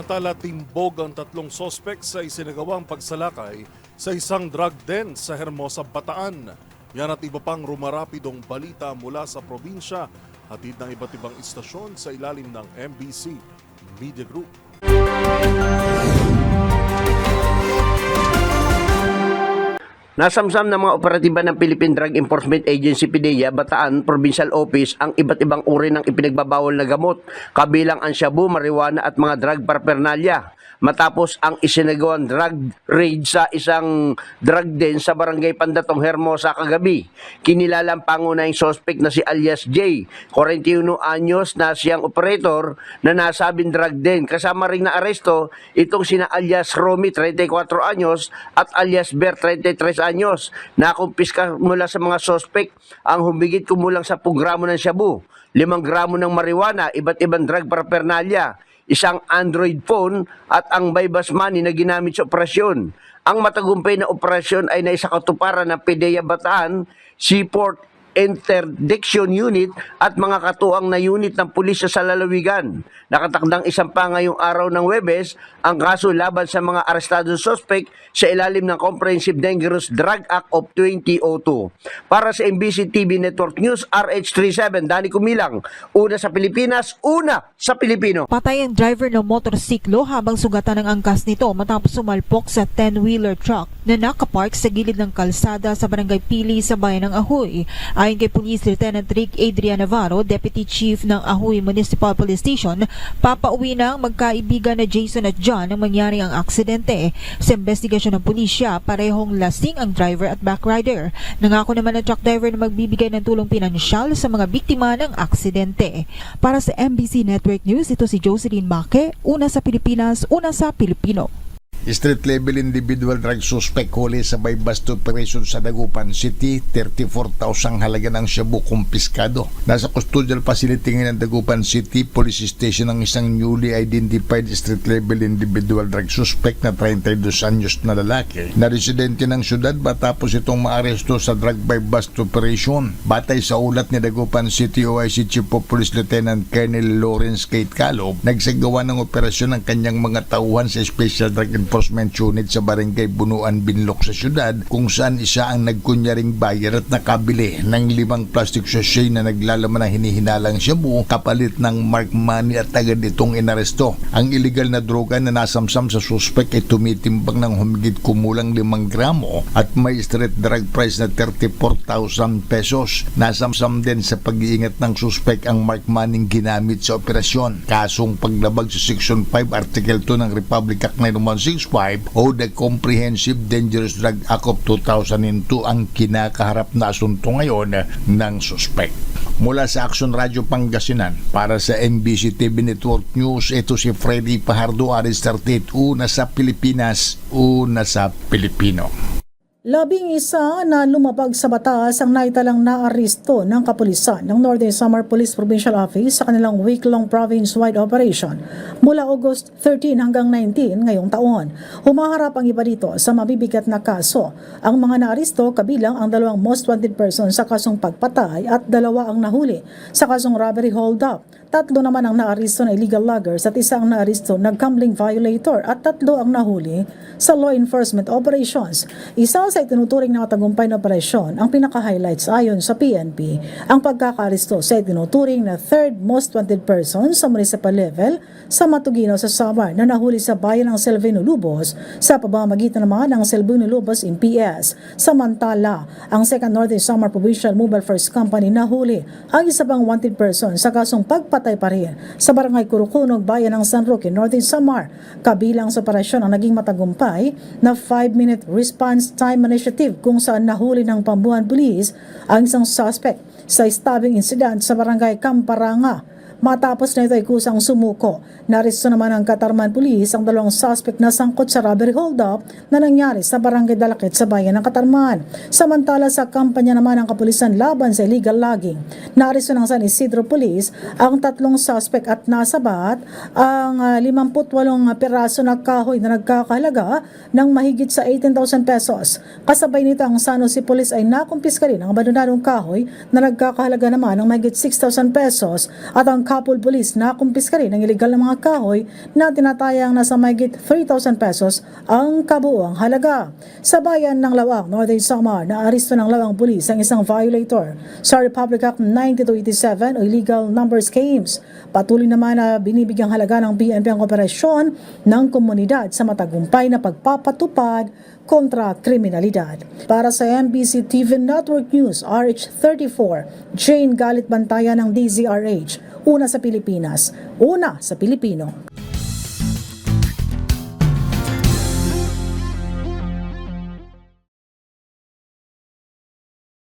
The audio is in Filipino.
Samantala, timbog ang tatlong sospek sa isinagawang pagsalakay sa isang drug den sa Hermosa, Bataan. Yan at iba pang rumarapidong balita mula sa probinsya, hatid ng iba't ibang istasyon sa ilalim ng MBC Media Group. Nasamsam ng mga operatiba ng Philippine Drug Enforcement Agency PDEA, Bataan Provincial Office ang iba't ibang uri ng ipinagbabawal na gamot, kabilang ang shabu, marijuana at mga drug paraphernalia. Matapos ang isinagawang drug raid sa isang drug den sa Barangay Pandatong, Hermosa kagabi, kinilala ang pangunahing suspect na si alias J, 41 anyos na siyang operator na nasabing drug den. Kasama ring na aresto itong sina alias Romy, 34 anyos at alias Ber, 33 anyos. Nakumpiska mula sa mga suspect ang humigit kumulang 10 gramo ng shabu, 5 gramo ng marijuana, iba't ibang drug paraphernalia, isang Android phone at ang bypass money na ginamit sa operasyon. Ang matagumpay na operasyon ay naisakatuparan ng PDEA Bataan, Seaport Interdiction Unit at mga katuwang na unit ng pulisya sa lalawigan. Nakatakdang isampa ngayong araw ng Huwebes ang kaso laban sa mga arestadong suspect sa ilalim ng Comprehensive Dangerous Drug Act of 2002. Para sa MBC TV Network News, RH37, Danny Kumilang, una sa Pilipinas, una sa Pilipino. Patay ang driver ng motorsiklo habang sugatan ng angkas nito matapos sumalpok sa 10-wheeler truck na nakapark sa gilid ng kalsada sa Barangay Pili sa bayan ng Ahoy. Ayon kay Police Lieutenant Rick Adrian Navarro, Deputy Chief ng Ahoy Municipal Police Station, papauwi na ang magkaibigan na Jason at John nang mangyari ang aksidente. Sa investigasyon ng pulisya, parehong lasing ang driver at backrider. Nangako naman ang truck driver na magbibigay ng tulong pinansyal sa mga biktima ng aksidente. Para sa MBC Network News, ito si Jocelyn Maque, una sa Pilipinas, una sa Pilipino. Street level individual drug suspect huli sa bypass operation sa Dagupan City, 34,000 halaga ng shabu kumpiskado. Nasa custodial facility ng Dagupan City Police Station ang isang newly identified street level individual drug suspect na 32 anyos na lalaki na residente ng syudad matapos itong maaresto sa drug bypass operation. Batay sa ulat ni Dagupan City OIC Chief of Police Lieutenant Colonel Lawrence Kate Calob, nagsagawa ng operasyon ng kanyang mga tauhan sa Special Drug Enforcement Unit sa Barangay Bunuan, Binlok sa syudad, kung saan isa ang nagkunyaring buyer at nakabili ng 5 plastic sachet na naglalaman ng hinihinalang shabu kapalit ng mark money at agad itong inaresto. Ang illegal na droga na nasamsam sa suspect ay tumitimbang ng humigit kumulang 5 gramo at may street drug price na 34,000 pesos. Nasamsam din sa pag-iingat ng suspect ang mark money ginamit sa operasyon. Kasong paglabag sa Section 5 Article 2 ng Republic Act 9165 o the Comprehensive Dangerous Drug Act of 2002 ang kinakaharap na asunto ngayon ng suspect. Mula sa Action Radio Pangasinan, para sa MBC TV Network News, ito si Freddy Pajardo, Aris 38, una sa Pilipinas, una sa Pilipino. 11 na lumabag sa batas ang naitalang naaresto ng kapulisan ng Northern Samar Police Provincial Office sa kanilang week-long province-wide operation mula August 13 hanggang 19 ngayong taon. Humaharap ang iba dito sa mabibigat na kaso. Ang mga naaresto kabilang ang 2 most wanted person sa kasong pagpatay at 2 ang nahuli sa kasong robbery hold-up. 3 naman ang naaresto na illegal loggers at 1 ang naaresto na gambling violator at 3 ang nahuli sa law enforcement operations. Isa sa itinuturing na matagumpay na operasyon ang pinaka-highlights ayon sa PNP, ang pagkakaaresto sa itinuturing na 3rd most wanted person sa municipal level sa Matugino sa Samar na nahuli sa bayan ng Selvino Lubos sa pamamagitan naman ng Selvino Lubos MPS. Samantala, ang 2nd Northern Samar Provincial Mobile First Company nahuli ang isa pang wanted person sa kasong pagpatay pa rin sa Barangay Kurukunog, bayan ng San Roque, Northern Samar. Kabilang sa operasyon ang naging matagumpay na 5-minute response time initiative kung saan nahuli ng Pambuan Police ang isang suspect sa stabbing incident sa Barangay Camparanga. Matapos na ito ay kusang sumuko. Naresto naman ng Katarman Police ang 2 suspect na sangkot sa robbery hold-up na nangyari sa Barangay Dalakit sa bayan ng Katarman. Samantala sa kampanya naman ng kapulisan laban sa illegal logging, naresto ng San Isidro Police ang 3 suspect at nasabat ang 58 piraso na kahoy na nagkakahalaga ng mahigit sa 18,000 pesos. Kasabay nito ang San Jose Police ay nakumpiska rin ang abandonadong kahoy na nagkakahalaga naman ng mahigit 6,000 pesos at ang Kapul Police na kumpiska rin ng illegal na mga kahoy na tinatayang nasa mahigit 3,000 pesos ang kabuuang halaga. Sa bayan ng Lawang, Northern Samar, naaresto ng Lawang Police ang isang violator sa Republic Act 9287 o illegal number schemes. Patuloy naman na binibigyang halaga ng PNP ang operasyon ng komunidad sa matagumpay na pagpapatupad kontra kriminalidad. Para sa MBC TV Network News, RH34, Jane Galit Bantayan ng DZRH. Una sa Pilipinas, una sa Pilipino.